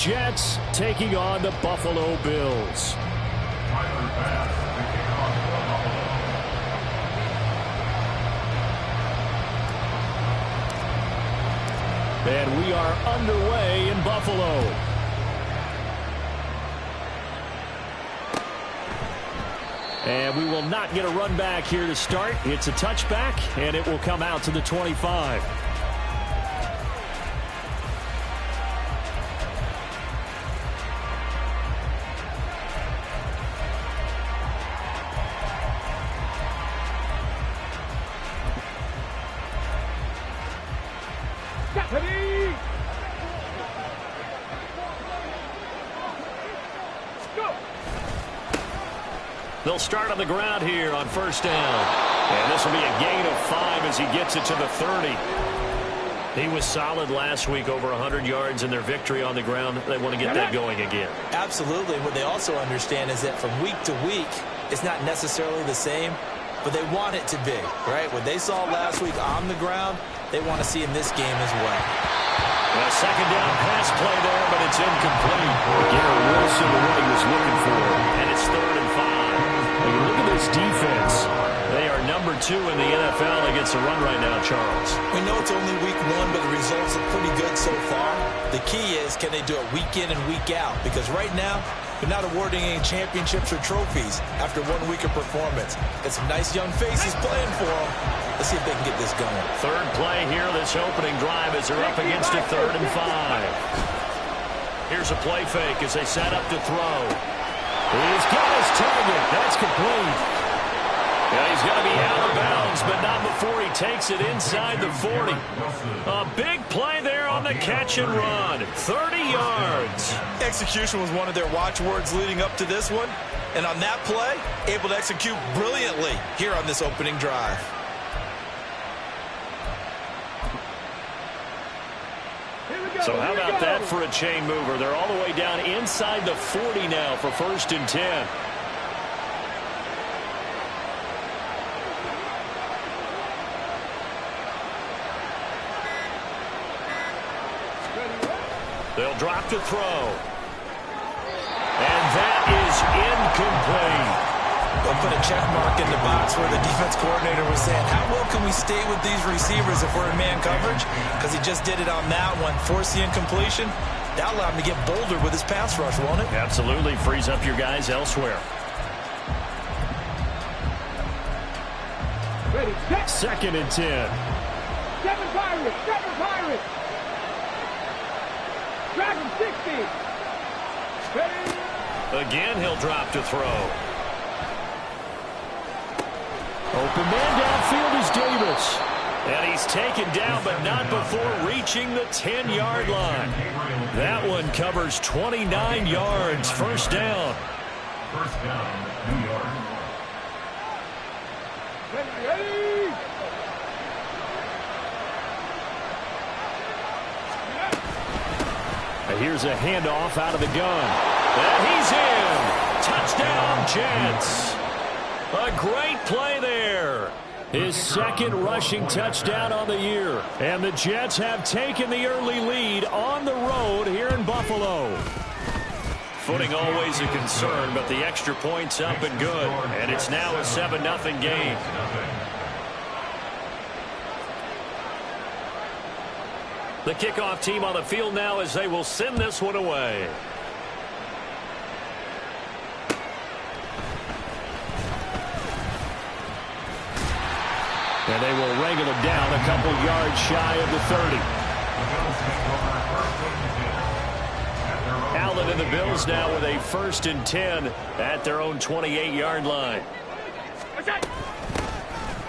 Jets taking on the Buffalo Bills. And we are underway in Buffalo. And we will not get a run back here to start. It's a touchback, and it will come out to the 25. They'll start on the ground here on first down. And this will be a gain of 5 as he gets it to the 30. He was solid last week, over 100 yards in their victory on the ground. They want to get that going again. Absolutely. What they also understand is that from week to week, it's not necessarily the same, but they want it to be, right? What they saw last week on the ground, they want to see in this game as well. A second down pass play there, but it's incomplete. Garrett Wilson, what he was looking for, and it's 3rd and 5. When you look at this defense, they are number 2 in the NFL against the run right now, Charles. We know it's only week 1, but the results are pretty good so far. The key is, can they do it week in and week out? Because right now, they're not awarding any championships or trophies after 1 week of performance. Got some nice young faces playing for them. Let's see if they can get this going. Third play here, this opening drive as they're up against a 3rd and 5. Here's a play fake as they set up to throw. He's got his target. That's complete. Yeah, he's going to be out of bounds, but not before he takes it inside the 40. A big play there on the catch and run. 30 yards. Execution was one of their watchwords leading up to this one. And on that play, able to execute brilliantly here on this opening drive. So how about that for a chain mover? They're all the way down inside the 40 now for 1st and 10. They'll drop to throw. And that is incomplete. They'll put a check mark in the box where the defense coordinator was saying, how well can we stay with these receivers if we're in man coverage? Because he just did it on that one. Force the incompletion. That allowed him to get bolder with his pass rush, won't it? Absolutely. Frees up your guys elsewhere. Ready, set. 2nd and 10. 7 Pirates, 7 Pirates. Dragon 60. Ready. Again, he'll drop to throw. Open man downfield is Davis. And he's taken down, but not before reaching the 10-yard line. That one covers 29 yards. First down. First down, New York. Ready. Here's a handoff out of the gun. And he's in. Touchdown, Jets. A great play there. His 2nd rushing touchdown on the year. And the Jets have taken the early lead on the road here in Buffalo. Footing always a concern, but the extra point's up and good. And it's now a 7-0 game. The kickoff team on the field now as they will send this one away. And they will wrangle him down a couple yards shy of the 30. Allen and the Bills now with a 1st and 10 at their own 28-yard line.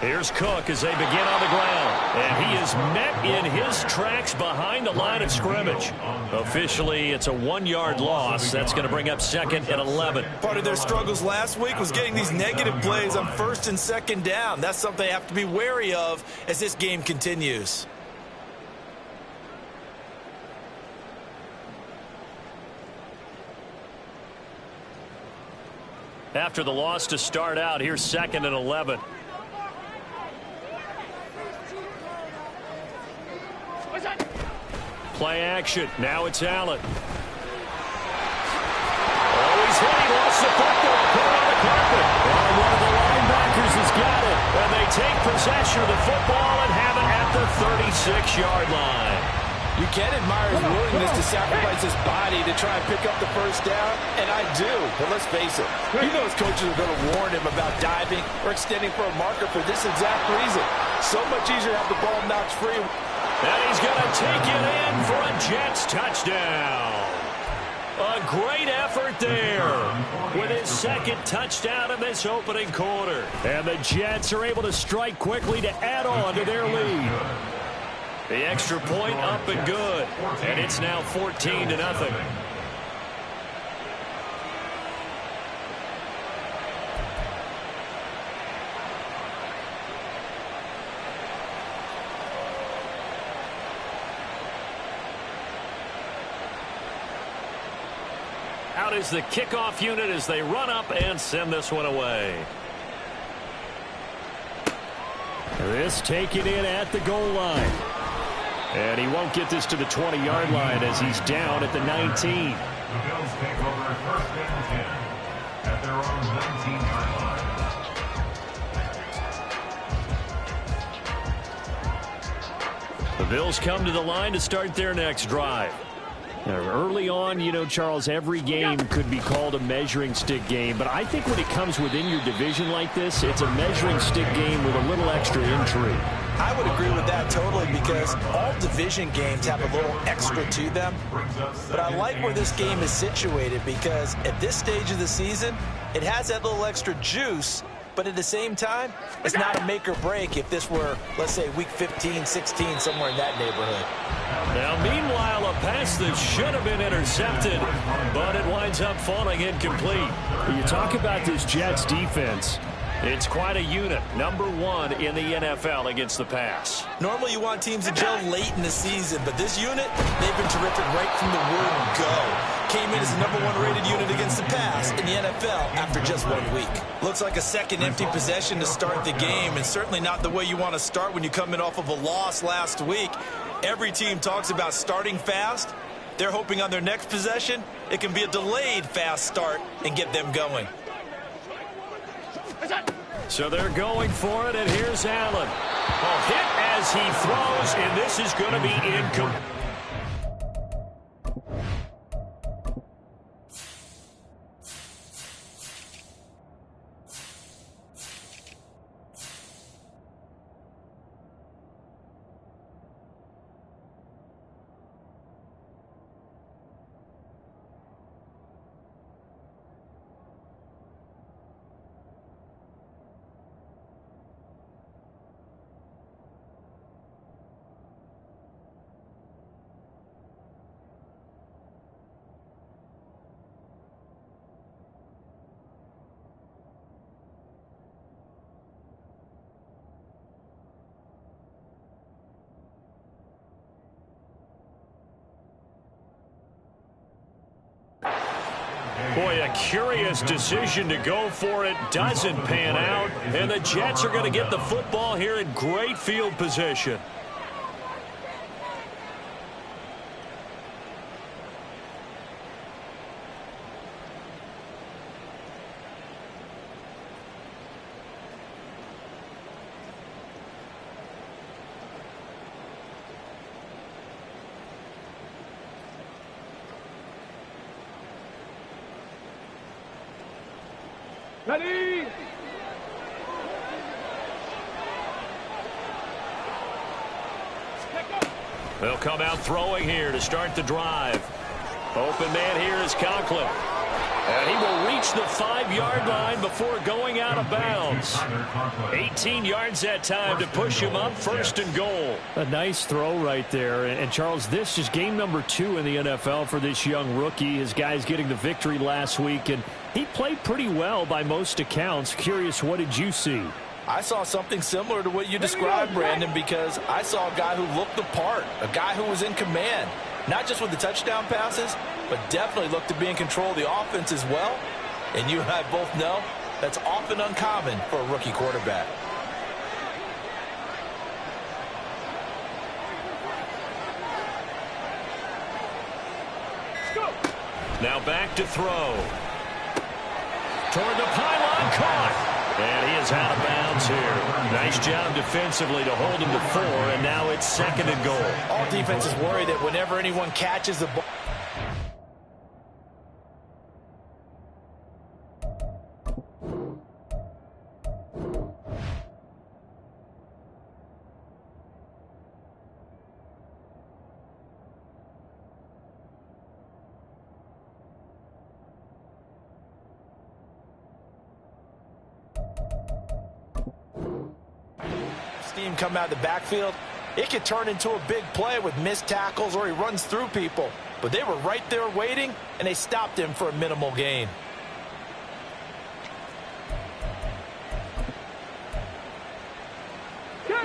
Here's Cook as they begin on the ground. And he is met in his tracks behind the line of scrimmage. Officially, it's a 1-yard loss. That's going to bring up 2nd and 11. Part of their struggles last week was getting these negative plays on 1st and 2nd down. That's something they have to be wary of as this game continues. After the loss to start out, here's 2nd and 11. Play action. Now it's Allen. 6-yard line. You can admire his willingness to sacrifice his body to try and pick up the first down, and I do. But let's face it, he knows coaches are going to warn him about diving or extending for a marker for this exact reason. So much easier to have the ball knocked free. And he's going to take it in for a Jets touchdown. A great effort there with his second touchdown in this opening quarter. And the Jets are able to strike quickly to add on to their lead. The extra point up and good. And it's now 14-0. Out is the kickoff unit as they run up and send this one away. This taken in at the goal line. And he won't get this to the 20-yard line as he's down at the 19. The Bills take over first and 10 at their own 19-yard line. The Bills come to the line to start their next drive. Now, early on, you know, Charles, every game could be called a measuring stick game, but I think when it comes within your division like this, it's a measuring stick game with a little extra intrigue. I would agree with that totally because all division games have a little extra to them. But I like where this game is situated because at this stage of the season, it has that little extra juice. But at the same time, it's not a make or break if this were, let's say, week 15, 16, somewhere in that neighborhood. Now, meanwhile, a pass that should have been intercepted, but it winds up falling incomplete. You talk about this Jets defense. It's quite a unit, number 1 in the NFL against the pass. Normally you want teams to gel late in the season, but this unit, they've been terrific right from the word go. Came in as the number 1 rated unit against the pass in the NFL after just 1 week. Looks like a second empty possession to start the game, and certainly not the way you want to start when you come in off of a loss last week. Every team talks about starting fast. They're hoping on their next possession, it can be a delayed fast start and get them going. So they're going for it, and here's Allen. A hit as he throws, and this is going to be incomplete. Boy, a curious decision to go for it. Doesn't pan out. And the Jets are going to get the football here in great field position. Ready? They'll come out throwing here to start the drive. Open man here is Conklin. And he will reach the 5-yard line before going out of bounds. 18 yards that time to push him up, first and goal. A nice throw right there. And Charles, this is game number 2 in the NFL for this young rookie. His guys getting the victory last week, and he played pretty well by most accounts. Curious, what did you see? I saw something similar to what you described, Brandon, because I saw a guy who looked the part, a guy who was in command, not just with the touchdown passes, but definitely looked to be in control of the offense as well. And you and I both know that's often uncommon for a rookie quarterback. Now back to throw. Toward the pylon, caught. And he is out of bounds here. Nice job defensively to hold him to 4, and now it's 2nd and goal. All defenses worry that whenever anyone catches the ball. Team come out of the backfield, it could turn into a big play with missed tackles or he runs through people. But they were right there waiting, and they stopped him for a minimal gain.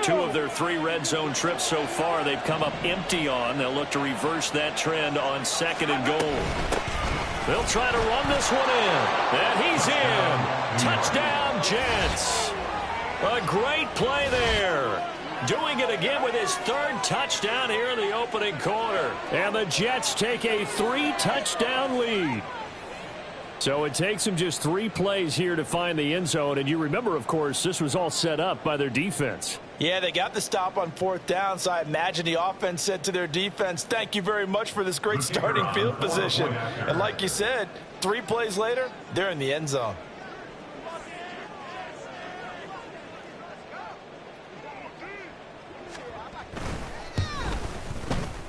Two of their 3 red zone trips so far they've come up empty on. They'll look to reverse that trend on 2nd and goal. They'll try to run this one in. And he's in. Touchdown, Jets. A great play there. Doing it again with his 3rd touchdown here in the opening quarter. And the Jets take a 3-touchdown lead. So it takes them just 3 plays here to find the end zone. And you remember, of course, this was all set up by their defense. Yeah, they got the stop on 4th down, so I imagine the offense said to their defense, thank you very much for this great starting field position. And like you said, 3 plays later, they're in the end zone.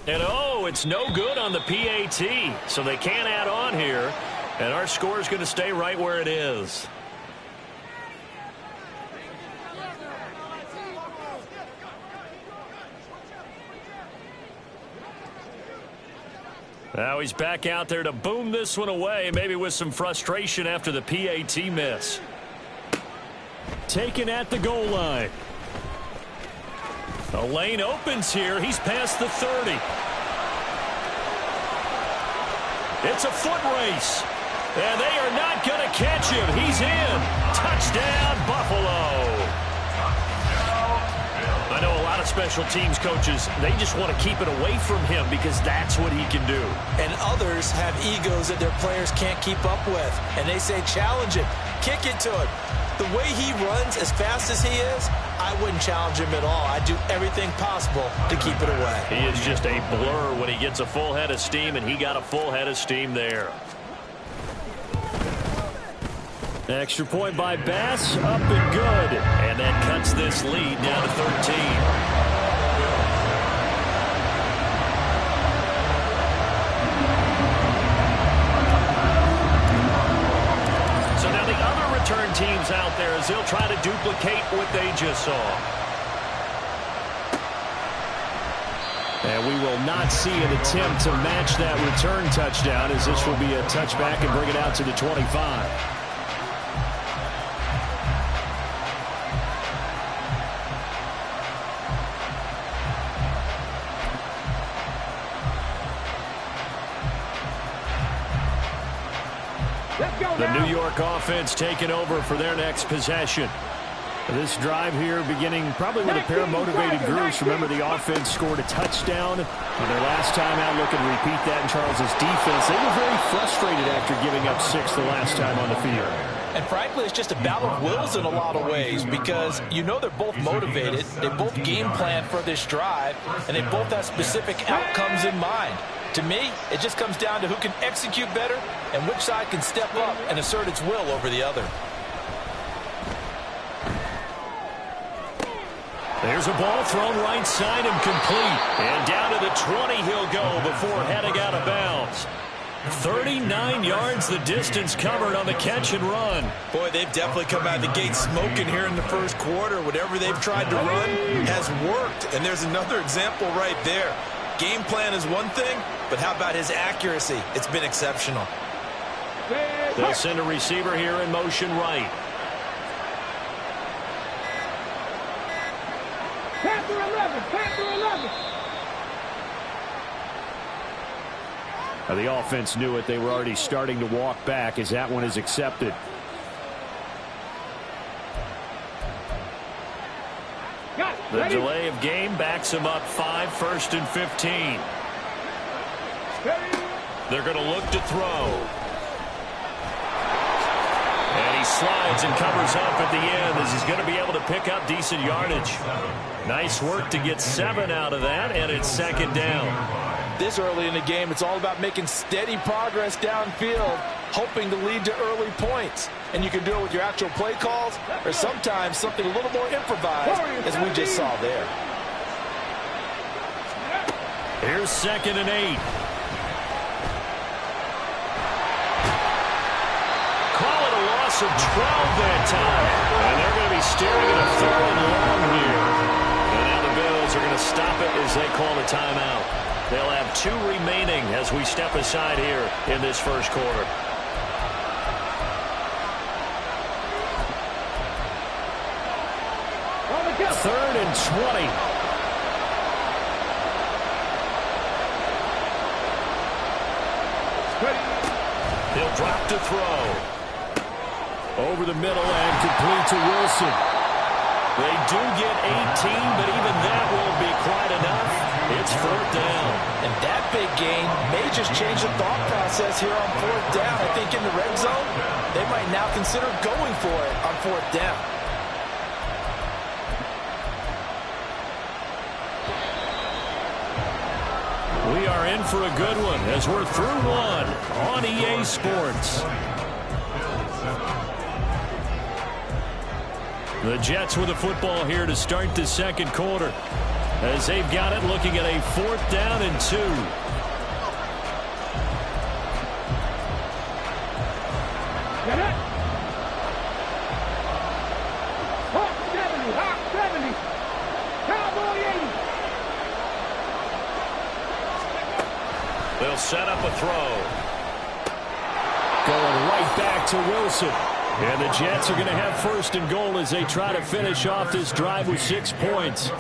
And oh, it's no good on the PAT, so they can't add on here. And our score is going to stay right where it is. Now he's back out there to boom this one away, maybe with some frustration after the PAT miss. Taken at the goal line. The lane opens here. He's past the 30. It's a foot race. And they are not going to catch him. He's in. Touchdown, Buffalo. I know a lot of special teams coaches, they just want to keep it away from him because that's what he can do. And others have egos that their players can't keep up with. And they say, challenge it. Kick it to him. The way he runs as fast as he is, I wouldn't challenge him at all. I'd do everything possible to keep it away. He is just a blur when he gets a full head of steam, and he got a full head of steam there. Extra point by Bass, up and good. And that cuts this lead down to 13. So now the other return teams out there as they'll try to duplicate what they just saw. And we will not see an attempt to match that return touchdown, as this will be a touchback and bring it out to the 25. The New York offense taking over for their next possession. This drive here beginning probably with a pair of motivated groups. Remember, the offense scored a touchdown on their last time out. Looking to repeat that in Charles's defense. They were very frustrated after giving up 6 the last time on the field. And frankly, it's just a battle of wills in a lot of ways because you know they're both motivated. They both game plan for this drive, and they both have specific outcomes in mind. To me, it just comes down to who can execute better and which side can step up and assert its will over the other. There's a ball thrown right side and complete. And down to the 20 he'll go before heading out of bounds. 39 yards the distance covered on the catch and run. Boy, they've definitely come out of the gate smoking here in the first quarter. Whatever they've tried to run has worked. And there's another example right there. Game plan is one thing, but how about his accuracy? It's been exceptional. They'll send a receiver here in motion right. Panther 11, Panther 11. Now, the offense knew it. They were already starting to walk back as that one is accepted. The delay of game backs him up 5, 1st and 15. They're going to look to throw. And he slides and covers up at the end as he's going to be able to pick up decent yardage. Nice work to get 7 out of that, and it's second down. This early in the game, it's all about making steady progress downfield, hoping to lead to early points. And you can do it with your actual play calls or sometimes something a little more improvised, as we just saw there. Here's 2nd and 8. Call it a loss of 12 that time. And they're going to be staring at a 3rd and long here. And now the Bills are going to stop it as they call a timeout. They'll have 2 remaining as we step aside here in this first quarter. Third and 20. He'll drop to throw. Over the middle and complete to Wilson. They do get 18, but even that won't be quite enough. It's 4th down. And that big gain may just change the thought process here on 4th down. I think in the red zone, they might now consider going for it on 4th down. We are in for a good one as we're through one on EA Sports. The Jets with the football here to start the second quarter as they've got it looking at a 4th down and 2. Get it? Hawk 70, Hawk 70. Cowboy 80. They'll set up a throw. Going right back to Wilson. And the Jets are going to have 1st and goal as they try to finish off this drive with 6 points.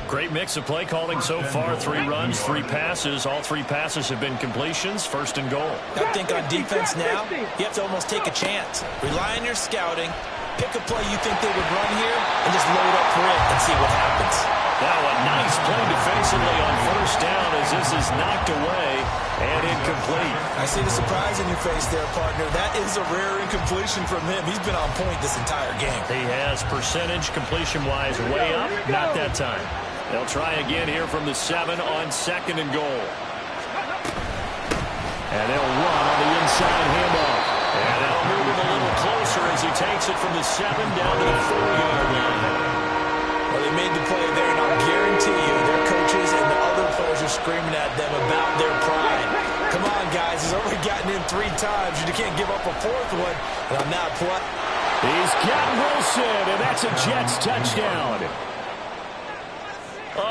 Great mix of play calling so far. 3 runs, 3 passes. All 3 passes have been completions. 1st and goal. I think on defense now, you have to almost take a chance. Rely on your scouting. Pick a play you think they would run here and just load up for it and see what happens. Now a nice play defensively on 1st down as this is knocked away and incomplete. I see the surprise in your face there, partner. That is a rare incompletion from him. He's been on point this entire game. He has percentage completion-wise way up. Not that time. They'll try again here from the 7 on 2nd and goal. And they'll run on the inside handoff. And they'll move him a little closer as he takes it from the 7 down to the 4-yard line. Well, they made the play there, and I'll guarantee you their coaches and the other players are screaming at them about their pride. Come on, guys. He's already gotten in 3 times. You can't give up a 4th one. And on that play, he's got Wilson, and that's a Jets touchdown.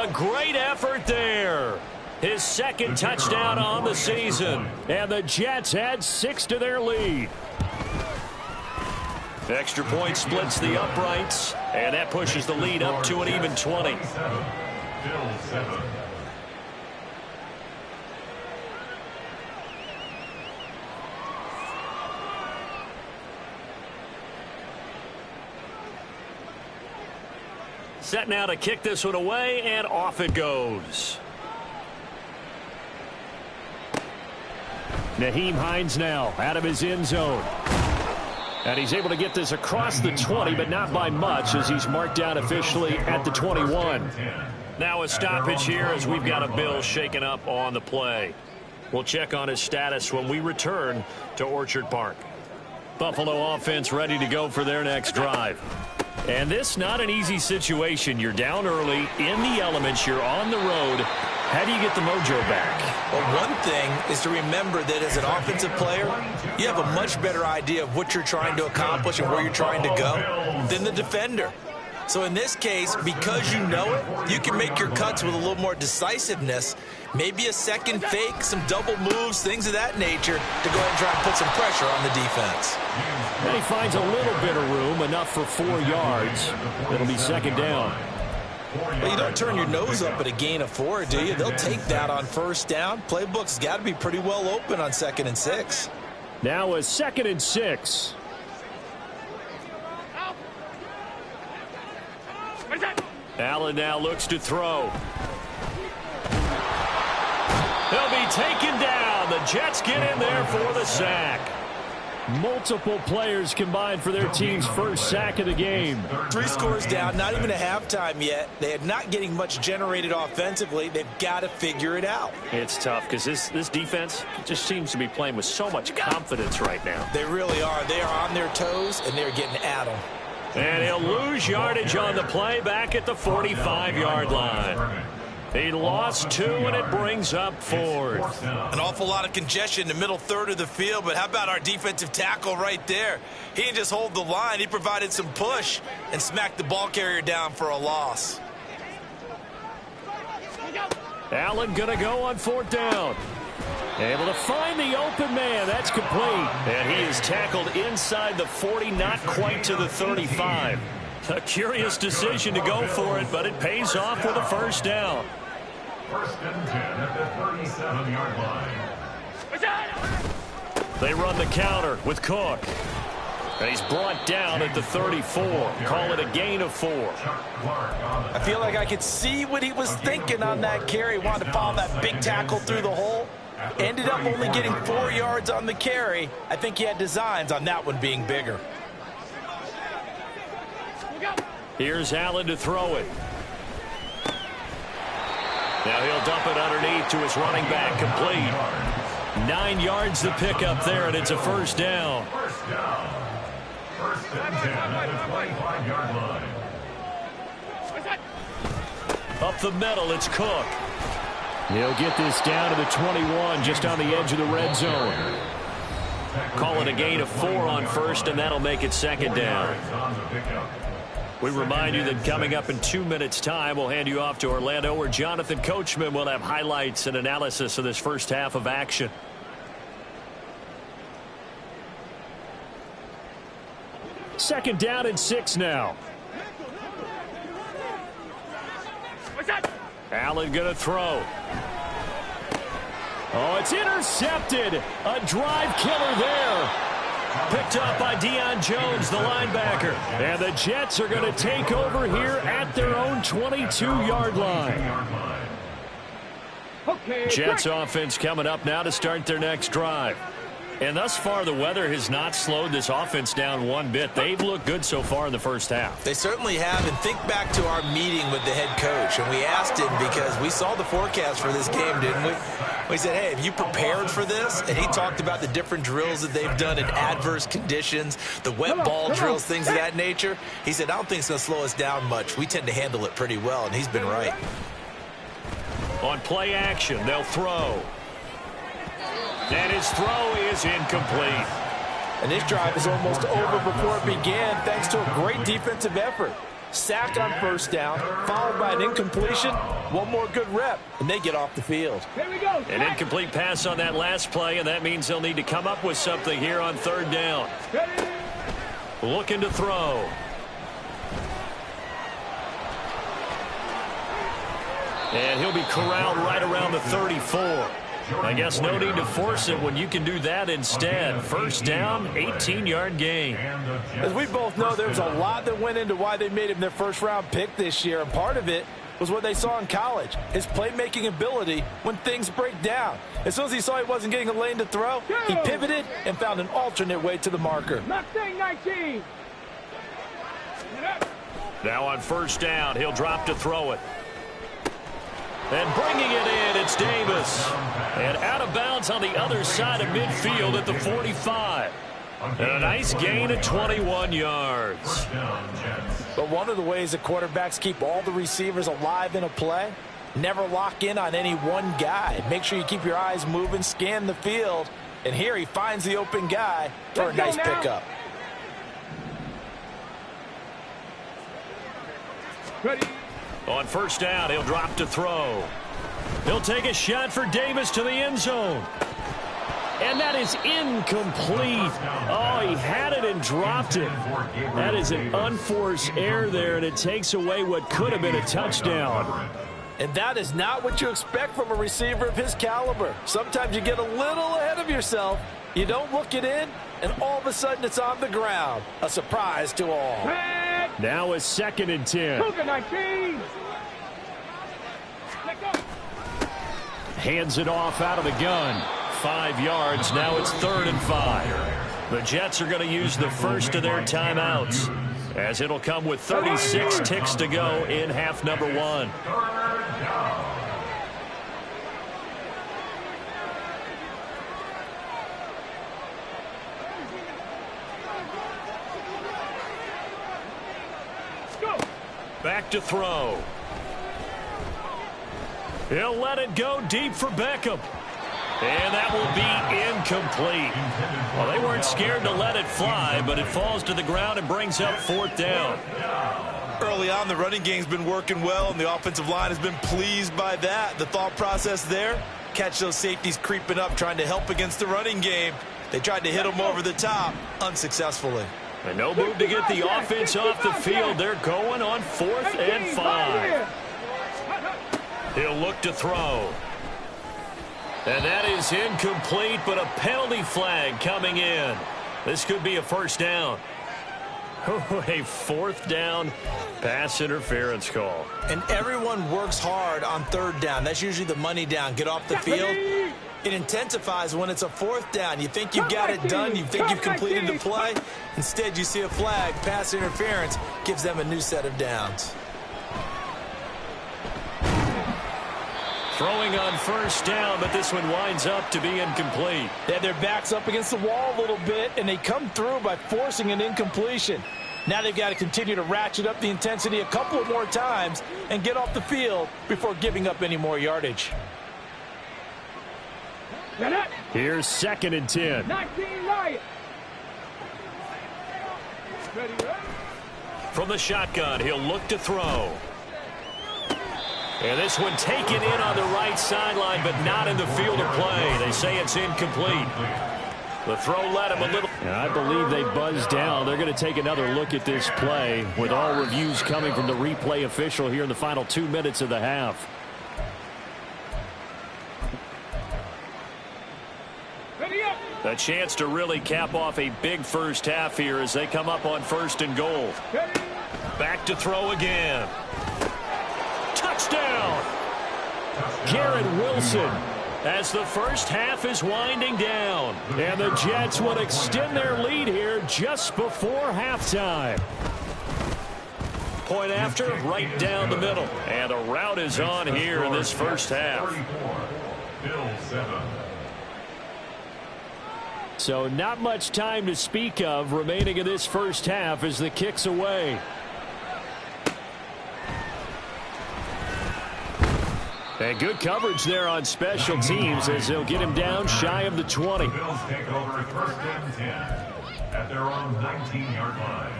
A great effort there. His 2nd touchdown on the season. And the Jets add 6 to their lead. Extra point splits the uprights, and that pushes the lead up to an even 20. Set now to kick this one away, and off it goes. Nyheim Hines now out of his end zone. And he's able to get this across the 20, but not by much as he's marked down officially at the 21. Now a stoppage here as we've got a Bill shaken up on the play. We'll check on his status when we return to Orchard Park. Buffalo offense ready to go for their next drive. And this not an easy situation. You're down early, in the elements, you're on the road. How do you get the mojo back? Well, one thing is to remember that as an offensive player, you have a much better idea of what you're trying to accomplish and where you're trying to go than the defender. So in this case, because you know it, you can make your cuts with a little more decisiveness, maybe a second fake, some double moves, things of that nature to go ahead and try and put some pressure on the defense. And he finds a little bit of room, enough for 4 yards. It'll be 2nd down. Well, you don't turn your nose up at a gain of 4, do you? They'll take that on 1st down. Playbook's got to be pretty well open on 2nd and 6. Now a 2nd and 6. Allen now looks to throw. He'll be taken down. The Jets get in there for the sack. Multiple players combined for their team's first sack of the game. 3 scores down, not even a halftime yet. They are not getting much generated offensively. They've got to figure it out. It's tough because this defense just seems to be playing with so much confidence right now. They really are. They are on their toes, and they're getting at them. And he'll lose yardage on the play back at the 45-yard line. He lost 2, and it brings up 4th. An awful lot of congestion in the middle third of the field, but how about our defensive tackle right there? He didn't just hold the line. He provided some push and smacked the ball carrier down for a loss. Allen going to go on 4th down. Able to find the open man. That's complete. And he is tackled inside the 40, not quite to the 35. A curious decision to go for it, but it pays off with a first down. First and 10 at the 37-yard line. They run the counter with Cook. And he's brought down at the 34. Call it a gain of 4. I feel like I could see what he was thinking on that carry. Wanted to follow that big tackle through the hole. Ended up only getting 4 yards on the carry. I think he had designs on that one being bigger. Here's Allen to throw it. Now he'll dump it underneath to his running back, complete. 9 yards to pick up there, and it's a first down. First down. First and 10 at the 25-yard line. Up the middle, it's Cook. He'll get this down to the 21, just on the edge of the red zone. Call it a gain of 4 on first, and that'll make it second down. We remind you that coming up in 2 minutes' time, we'll hand you off to Orlando, where Jonathan Coachman will have highlights and analysis of this first half of action. Second down and 6 now. Allen going to throw. Oh, it's intercepted. A drive killer there. Picked up by Deion Jones, the linebacker. And the Jets are going to take over here at their own 22-yard line. Jets offense coming up now to start their next drive. And thus far, the weather has not slowed this offense down one bit. They've looked good so far in the first half. They certainly have. And think back to our meeting with the head coach. And we asked him, because we saw the forecast for this game, didn't we? We said, hey, have you prepared for this? And he talked about the different drills that they've done in adverse conditions, the wet ball drills, things of that nature. He said, I don't think it's going to slow us down much. We tend to handle it pretty well, and he's been right. On play action, they'll throw. And his throw is incomplete. And this drive is almost over before it began, thanks to a great defensive effort. Sack on first down, followed by an incompletion. One more good rep, and they get off the field. Here we go. An incomplete pass on that last play, and that means they'll need to come up with something here on third down. Looking to throw. And he'll be corralled right around the 34. I guess no need to force it when you can do that instead. First down, 18-yard gain. As we both know, there was a lot that went into why they made him their first-round pick this year, and part of it was what they saw in college, his playmaking ability when things break down. As soon as he saw he wasn't getting a lane to throw, he pivoted and found an alternate way to the marker. Mustang 19. Now on first down, he'll drop to throw it. And bringing it in, it's Davis. And out of bounds on the other side of midfield at the 45. And a nice gain of 21 yards. But one of the ways that quarterbacks keep all the receivers alive in a play, never lock in on any one guy. Make sure you keep your eyes moving, scan the field. And here he finds the open guy for a nice pickup. Ready. On first down, he'll drop to throw. He'll take a shot for Davis to the end zone. And that is incomplete. Oh, he had it and dropped it. That is an unforced error there, and it takes away what could have been a touchdown. And that is not what you expect from a receiver of his caliber. Sometimes you get a little ahead of yourself. You don't look it in, and all of a sudden it's on the ground. A surprise to all. Now a second and 10. Cougar 19. Let go. Hands it off out of the gun. 5 yards. Now it's 3rd and 5. The Jets are going to use the first of their timeouts, as it'll come with 36 ticks to go in half number 1. Back to throw. He'll let it go deep for Beckham. And that will be incomplete. Well, they weren't scared to let it fly, but it falls to the ground and brings up 4th down. Early on, the running game's been working well, and the offensive line has been pleased by that. The thought process there, catch those safeties creeping up, trying to help against the running game. They tried to hit them over the top, unsuccessfully. And no move to get the offense off the field. They're going on 4th and 5. He'll look to throw. And that is incomplete, but a penalty flag coming in. This could be a 1st down. A 4th down pass interference call. And everyone works hard on 3rd down. That's usually the money down. Get off the field. It intensifies when it's a 4th down. You think you've got it done. You think you've completed the play. Instead, you see a flag. Pass interference gives them a new set of downs. Throwing on 1st down, but this one winds up to be incomplete. They had their backs up against the wall a little bit, and they come through by forcing an incompletion. Now they've got to continue to ratchet up the intensity a couple of more times and get off the field before giving up any more yardage. Here's 2nd and 10. 19 Lions. From the shotgun, he'll look to throw. And this one taken in on the right sideline, but not in the field of play. They say it's incomplete. The throw led him a little. And I believe they buzzed down. They're going to take another look at this play, with all reviews coming from the replay official here in the final 2 minutes of the half. A chance to really cap off a big first half here as they come up on 1st and goal. Back to throw again. Touchdown! Garrett Wilson, as the first half is winding down. And the Jets will extend their lead here just before halftime. Point after, right down the middle. And the route is on here in this first half. So not much time to speak of remaining in this first half as the kick's away. And good coverage there on special teams as they'll get him down shy of the 20. The Bills take over 1st and 10 at their own 19-yard line.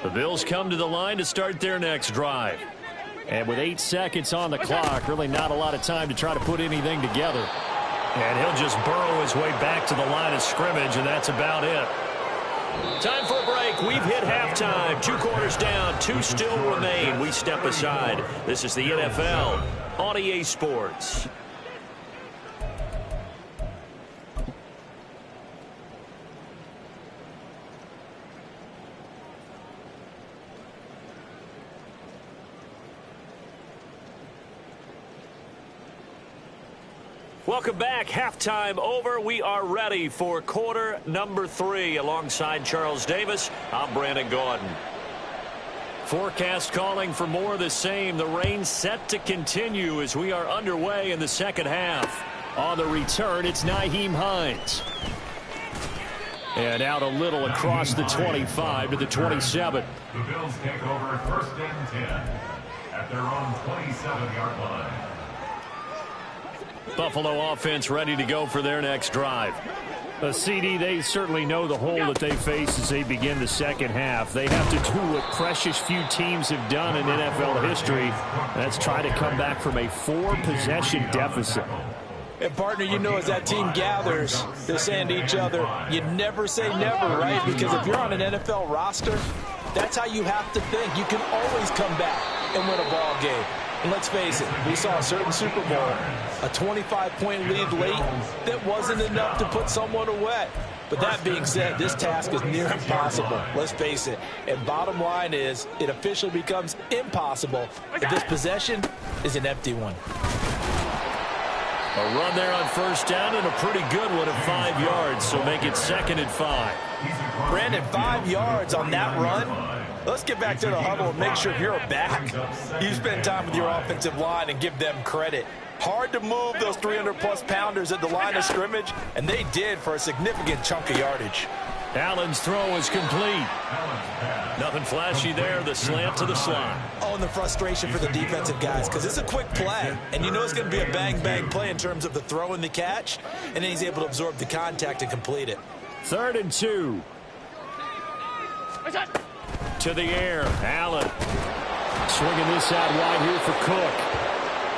The Bills come to the line to start their next drive. And with 8 seconds on the clock, really not a lot of time to try to put anything together. And he'll just burrow his way back to the line of scrimmage, and that's about it. Time for a break. We've hit halftime. 2 quarters down, 2 still remain. We step aside. This is the NFL on EA Sports. Welcome back. Halftime over. We are ready for quarter number 3. Alongside Charles Davis, I'm Brandon Gaudin. Forecast calling for more of the same. The rain set to continue as we are underway in the second half. On the return, it's Nyheim Hines. And out a little across the 25 to the 27. The Bills take over 1st and 10 at their own 27-yard line. Buffalo offense ready to go for their next drive. CD, they certainly know the hole that they face as they begin the second half. They have to do what precious few teams have done in NFL history. That's try to come back from a 4-possession deficit. And, partner, you know, as that team gathers, they're saying to each other, you never say never, right? Because if you're on an NFL roster, that's how you have to think. You can always come back and win a ball game. And let's face it, we saw a certain Super Bowl, a 25-point lead late that wasn't enough to put someone away. But that being said, this task is near impossible. Let's face it. And bottom line is, it officially becomes impossible if this possession is an empty one. A run there on first down and a pretty good one at 5 yards, so make it 2nd and 5. Brandon, 5 yards on that run. Let's get back to the huddle and make sure if you're a back, you spend time with your offensive line and give them credit. Hard to move those 300-plus pounders at the line of scrimmage, and they did for a significant chunk of yardage. Allen's throw is complete. Nothing flashy there, the slant to the slot. Oh, and the frustration for the defensive guys, because it's a quick play, and you know it's going to be a bang-bang play in terms of the throw and the catch, and then he's able to absorb the contact and complete it. 3rd and 2. To the air, Allen. Swinging this out wide here for Cook.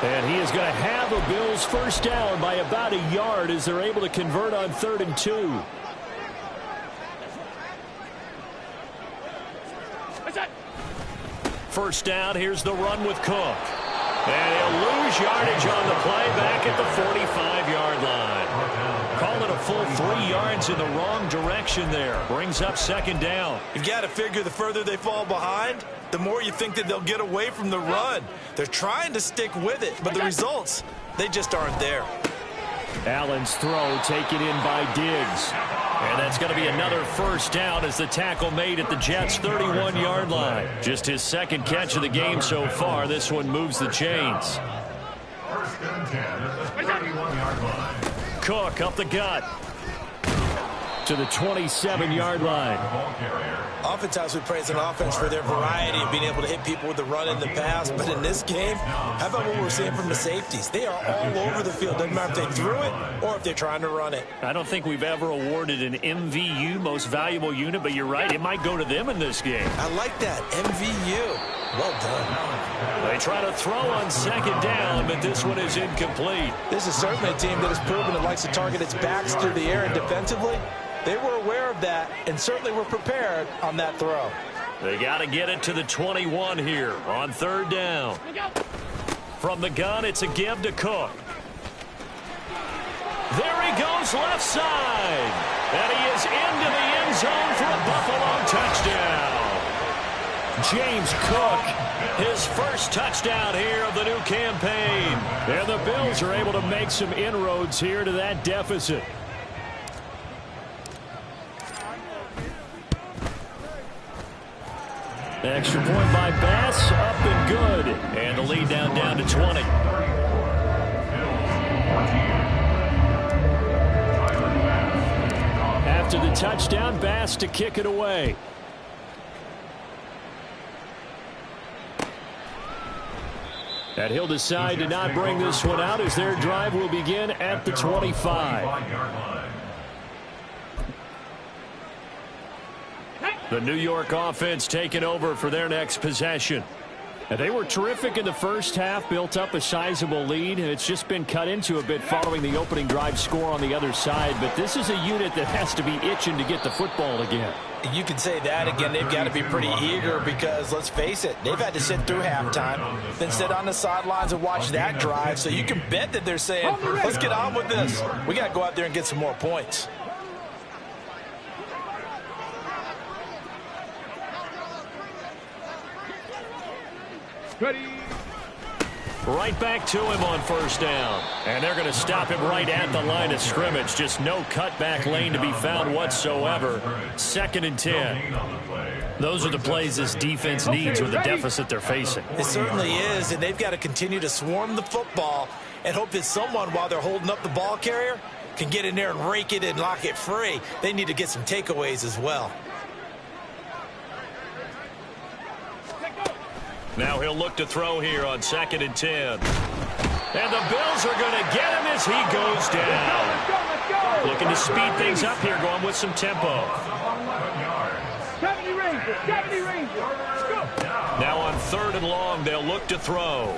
And he is going to have a Bills first down by about a yard as they're able to convert on 3rd and 2. First down, here's the run with Cook. And he'll lose yardage on the play back at the 45-yard line. Call it a full 3 yards in the wrong direction there. Brings up 2nd down. You've got to figure the further they fall behind, the more you think that they'll get away from the run. They're trying to stick with it, but the results, they just aren't there. Allen's throw taken in by Diggs. And that's going to be another first down as the tackle made at the Jets' 31-yard line. Just his 2nd catch of the game so far. This one moves the chains. 1st and 10 at the 31-yard line. Cook up the gut to the 27-yard line. Oftentimes we praise an offense for their variety of being able to hit people with the run in the pass, but in this game, how about what we're seeing from the safeties? They are all over the field. Doesn't matter if they threw it or if they're trying to run it. I don't think we've ever awarded an MVU, most valuable unit, but you're right, it might go to them in this game. I like that, MVU. Well done. They try to throw on 2nd down, but this one is incomplete. This is certainly a team that has proven it likes to target its backs through the air and defensively. They were aware of that and certainly were prepared on that throw. They got to get it to the 21 here on 3rd down. From the gun, it's a give to Cook. There he goes left side. And he is into the end zone for a Buffalo touchdown. James Cook, his first touchdown here of the new campaign. And the Bills are able to make some inroads here to that deficit. Extra point by Bass, up and good. And the lead down to 20. After the touchdown, Bass to kick it away. And he'll decide to not bring this one out as their drive will begin at the 25. The New York offense taking over for their next possession. And they were terrific in the first half, built up a sizable lead, and it's just been cut into a bit following the opening drive score on the other side. But this is a unit that has to be itching to get the football again. You can say that again. They've got to be pretty eager because, let's face it, they've had to sit through halftime, then sit on the sidelines and watch that drive. So you can bet that they're saying, let's get on with this. We got to go out there and get some more points. Ready. Right back to him on first down. And they're going to stop him right at the line of scrimmage. Just no cutback lane to be found whatsoever. 2nd and 10. Those are the plays this defense needs with the deficit they're facing. It certainly is, and they've got to continue to swarm the football and hope that someone, while they're holding up the ball carrier, can get in there and rake it and lock it free. They need to get some takeaways as well. Now he'll look to throw here on 2nd and 10. And the Bills are going to get him as he goes down. Looking to speed things up here, going with some tempo. 70 Rangers, 70 Rangers. Go. Now on 3rd and long, they'll look to throw.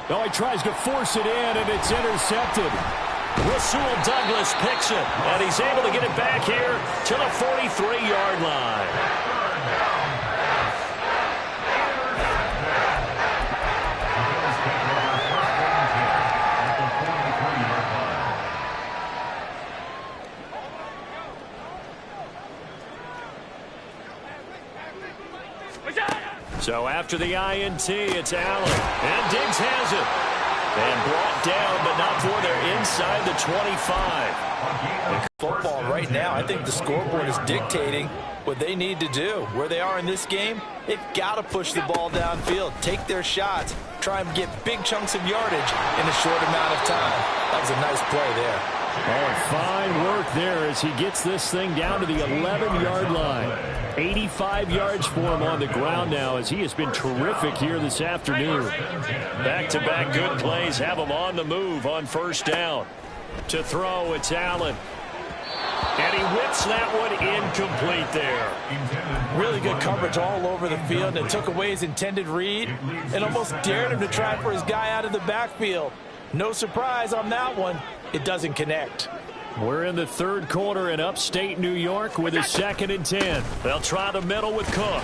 Oh, he tries to force it in, and it's intercepted. Rasul Douglas picks it, and he's able to get it back here to the 43-yard line. So after the INT, it's Allen. And Diggs has it. And brought down, but not before they're inside the 25. Football right now, I think the scoreboard is dictating what they need to do. Where they are in this game, they've got to push the ball downfield, take their shots, try and get big chunks of yardage in a short amount of time. That was a nice play there. Oh, fine work there as he gets this thing down to the 11-yard line. 85 yards for him on the ground now as he has been terrific here this afternoon. Back-to-back good plays have him on the move on first down. To throw, it's Allen. And he whips that one incomplete there. Really good coverage all over the field and took away his intended read and almost dared him to try for his guy out of the backfield. No surprise on that one. It doesn't connect. We're in the third quarter in upstate New York with a 2nd and 10. They'll try the middle with Cook.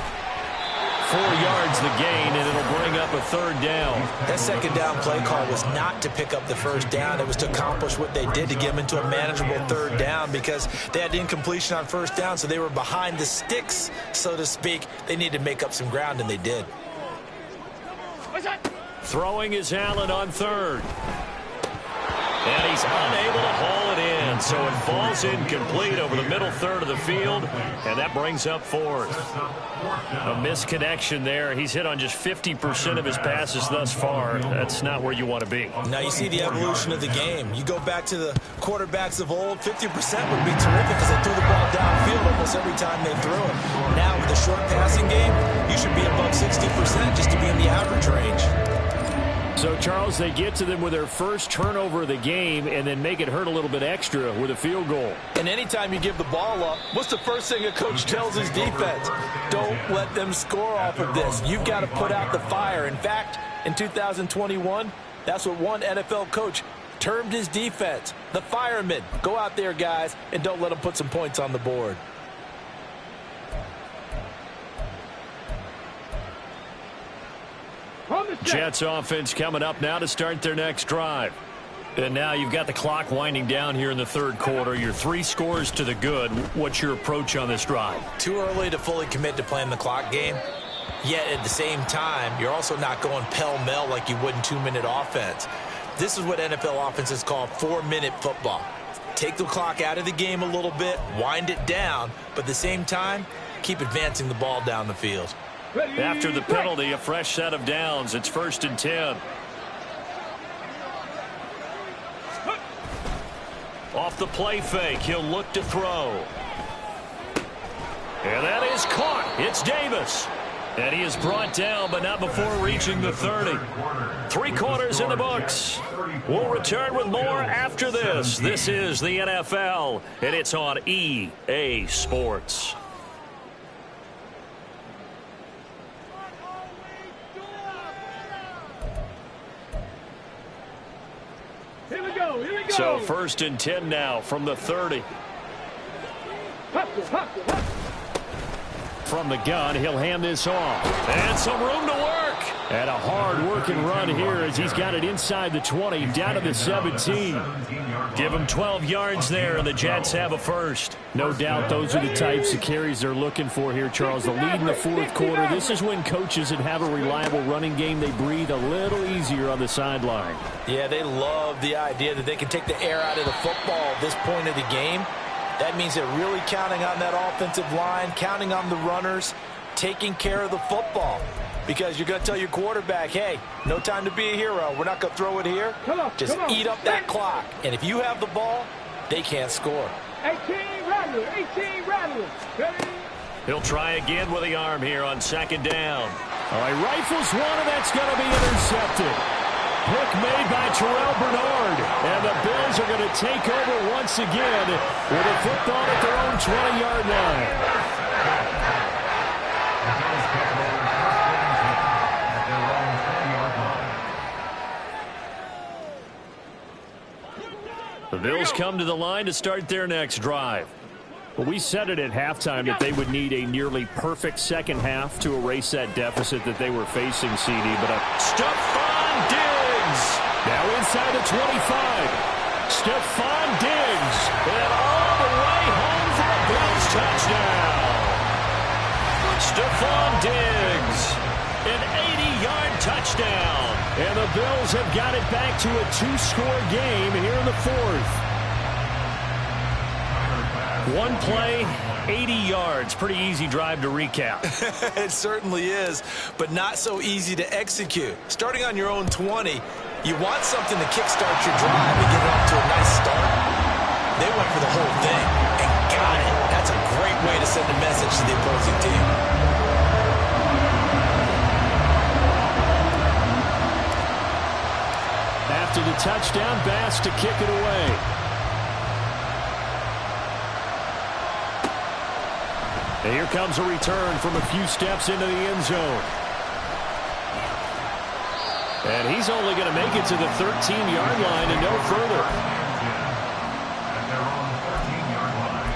4 yards the gain, and it'll bring up a 3rd down. That 2nd down play call was not to pick up the 1st down. It was to accomplish what they did to get them into a manageable 3rd down because they had incompletion on 1st down, so they were behind the sticks, so to speak. They needed to make up some ground, and they did. Throwing is Allen on 3rd. And he's unable to haul it in, so it falls incomplete over the middle 3rd of the field, and that brings up 4th. A misconnection there. He's hit on just 50% of his passes thus far. That's not where you want to be. Now you see the evolution of the game. You go back to the quarterbacks of old, 50% would be terrific because they threw the ball downfield almost every time they threw it. Now with the short passing game, you should be above 60% just to be in the average range. So, Charles, they get to them with their first turnover of the game and then make it hurt a little bit extra with a field goal. And anytime you give the ball up, what's the first thing a coach tells his defense? Don't let them score off of this. You've got to put out the fire. In fact, in 2021, that's what one NFL coach termed his defense, the firemen. Go out there, guys, and don't let them put some points on the board. Jets offense coming up now to start their next drive. And now you've got the clock winding down here in the third quarter. You're 3 scores to the good. What's your approach on this drive? Too early to fully commit to playing the clock game. Yet at the same time, you're also not going pell-mell like you would in 2-minute offense. This is what NFL offenses call 4-minute football. Take the clock out of the game a little bit, wind it down, but at the same time, keep advancing the ball down the field. After the penalty, a fresh set of downs. It's 1st and 10. Off the play fake, he'll look to throw. And that is caught. It's Davis. And he is brought down, but not before reaching the 30. 3 quarters in the books. We'll return with more after this. This is the NFL, and it's on EA Sports. Here we go. So 1st and 10 now from the 30. From the gun, he'll hand this off. And some room to work. And a hard-working run here as he's got it inside the 20, down to the 17. Give him 12 yards there, and the Jets have a first. No doubt those are the types of carries they're looking for here, Charles. The lead in the fourth quarter. This is when coaches that have a reliable running game, they breathe a little easier on the sideline. Yeah, they love the idea that they can take the air out of the football at this point of the game. That means they're really counting on that offensive line, counting on the runners, taking care of the football. Because you're going to tell your quarterback, hey, no time to be a hero. We're not going to throw it here. Just eat up that clock. And if you have the ball, they can't score. 18 rattlers. Ready? He'll try again with the arm here on 2nd down. All right, rifles one, and that's going to be intercepted. Pick made by Terrell Bernard. And the Bills are going to take over once again with a football at their own 20-yard line. The Bills come to the line to start their next drive. Well, we said it at halftime that they would need a nearly perfect second half to erase that deficit that they were facing, CD. But Stephon Diggs now inside the 25. Stephon Diggs and all the way home for a Bills touchdown. Stephon Diggs An 80-yard touchdown. And the Bills have got it back to a 2-score game here in the fourth. One play, 80 yards. Pretty easy drive to recap. It certainly is, but not so easy to execute. Starting on your own 20, you want something to kickstart your drive and get it off to a nice start. They went for the whole thing and got it. That's a great way to send a message to the opposing team. After the touchdown, Bass to kick it away. And here comes a return from a few steps into the end zone. And he's only going to make it to the 13-yard line and no further. At their own 13-yard line.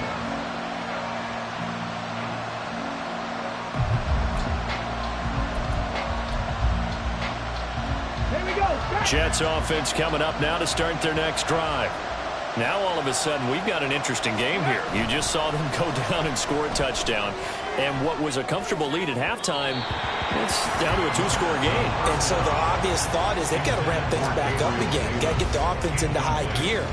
Here we go. Jets offense coming up now to start their next drive. Now all of a sudden we've got an interesting game here. You just saw them go down and score a touchdown. And what was a comfortable lead at halftime, it's down to a 2-score game. And so the obvious thought is they've got to ramp things back up again. Got to get the offense into high gear.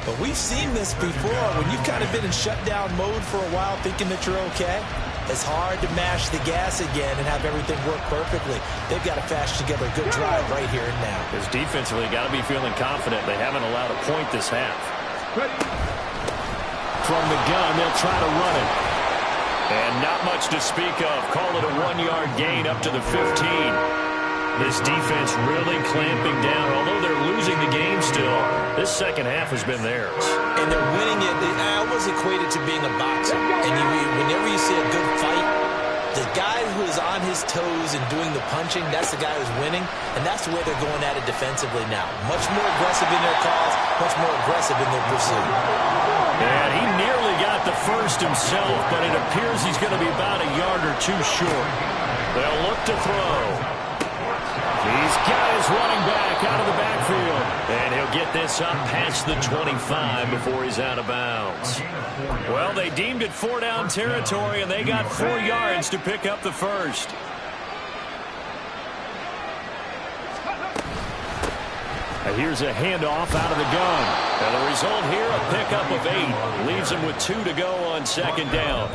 But we've seen this before. When you've kind of been in shutdown mode for a while thinking that you're okay, it's hard to mash the gas again and have everything work perfectly. They've got to fashion together a good drive right here and now. Because defensively, got to be feeling confident. They haven't allowed a point this half. Ready. From the gun, they'll try to run it. And not much to speak of. Call it a 1-yard gain up to the 15. This defense really clamping down. Although they're losing the game still, this second half has been theirs. And they're winning it. I always equate it to being a boxer. And whenever you see a good fight, the guy who is on his toes and doing the punching, that's the guy who's winning. And that's the way they're going at it defensively now. Much more aggressive in their calls, much more aggressive in their pursuit. And he nearly got the first himself, but it appears he's going to be about a yard or two short. They'll look to throw. He's got his running back out of the backfield. And he'll get this up past the 25 before he's out of bounds. Well, they deemed it 4-down territory, and they got 4 yards to pick up the first. And here's a handoff out of the gun. And the result here, a pickup of 8. Leaves them with 2 to go on second down.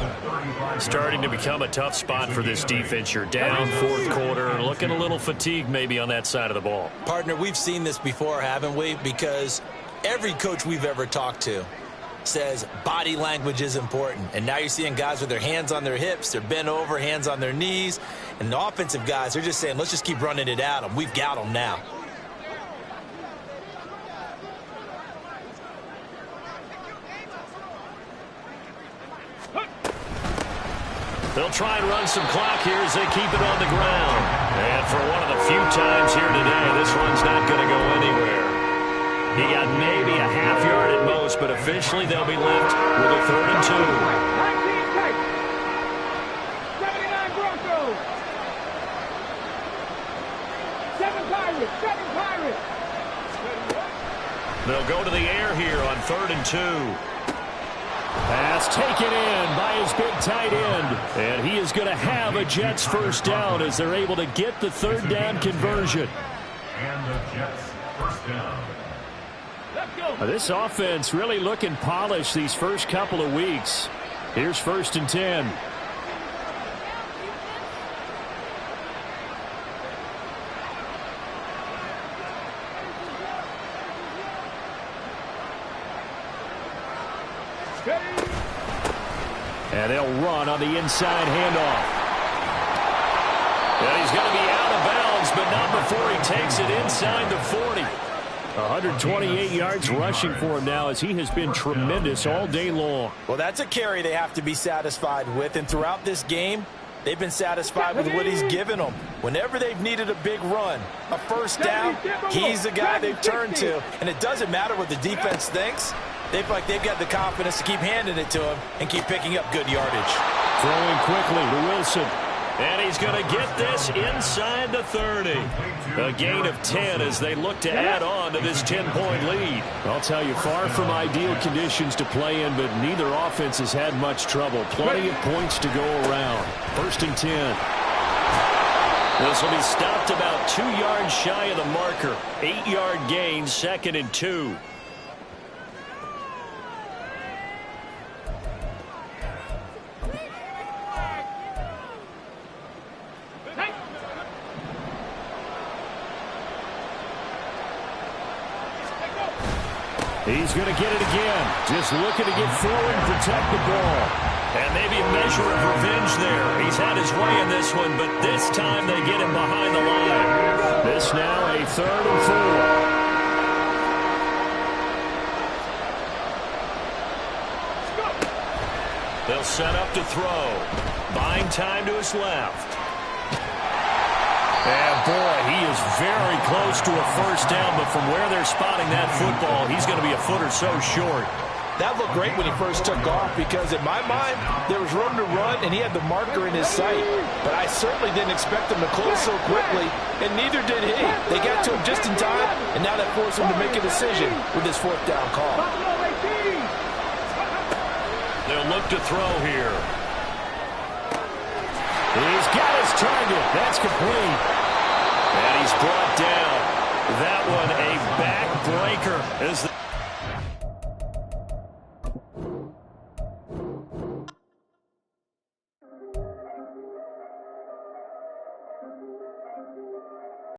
Starting to become a tough spot for this defense. You're down fourth quarter, looking a little fatigued maybe on that side of the ball. Partner, we've seen this before, haven't we? Because every coach we've ever talked to says body language is important. And now you're seeing guys with their hands on their hips, they're bent over, hands on their knees. And the offensive guys, they're just saying, let's just keep running it at them. We've got them now. They'll try and run some clock here as they keep it on the ground. And for one of the few times here today, this one's not going to go anywhere. He got maybe a half yard at most, but officially they'll be left with a 3rd and 2. 19 Titans. 79 Broncos. 7 Pirates. 7 Pirates. They'll go to the air here on 3rd and 2. Pass taken in by his big tight end. And he is going to have a Jets first down as they're able to get the 3rd down conversion. And the Jets first down. Let's go. This offense really looking polished these first couple of weeks. Here's 1st and 10. And they'll run on the inside handoff. And he's going to be out of bounds, but not before he takes it inside the 40. 128 yards rushing for him now as he has been tremendous all day long. Well, that's a carry they have to be satisfied with. And throughout this game, they've been satisfied with what he's given them. Whenever they've needed a big run, a first down, he's the guy they've turned to. And it doesn't matter what the defense thinks. They feel like they've got the confidence to keep handing it to him and keep picking up good yardage. Throwing quickly to Wilson. And he's going to get this inside the 30. A gain of 10 as they look to add on to this 10-point lead. I'll tell you, far from ideal conditions to play in, but neither offense has had much trouble. Plenty of points to go around. 1st and 10. This will be stopped about 2 yards shy of the marker. 8-yard gain, 2nd and 2. He's going to get it again. Just looking to get forward and protect the ball. And maybe a measure of revenge there. He's had his way in this one, but this time they get him behind the line. This now a 3rd and 4. They'll set up to throw. Buying time to his left. And boy, he is very close to a first down, but from where they're spotting that football, he's going to be a foot or so short. That looked great when he first took off because in my mind, there was room to run and he had the marker in his sight. But I certainly didn't expect him to close so quickly, and neither did he. They got to him just in time, and now that forced him to make a decision with his 4th down call. They'll look to throw here. He's got his target. That's complete. And he's brought down. That one a backbreaker.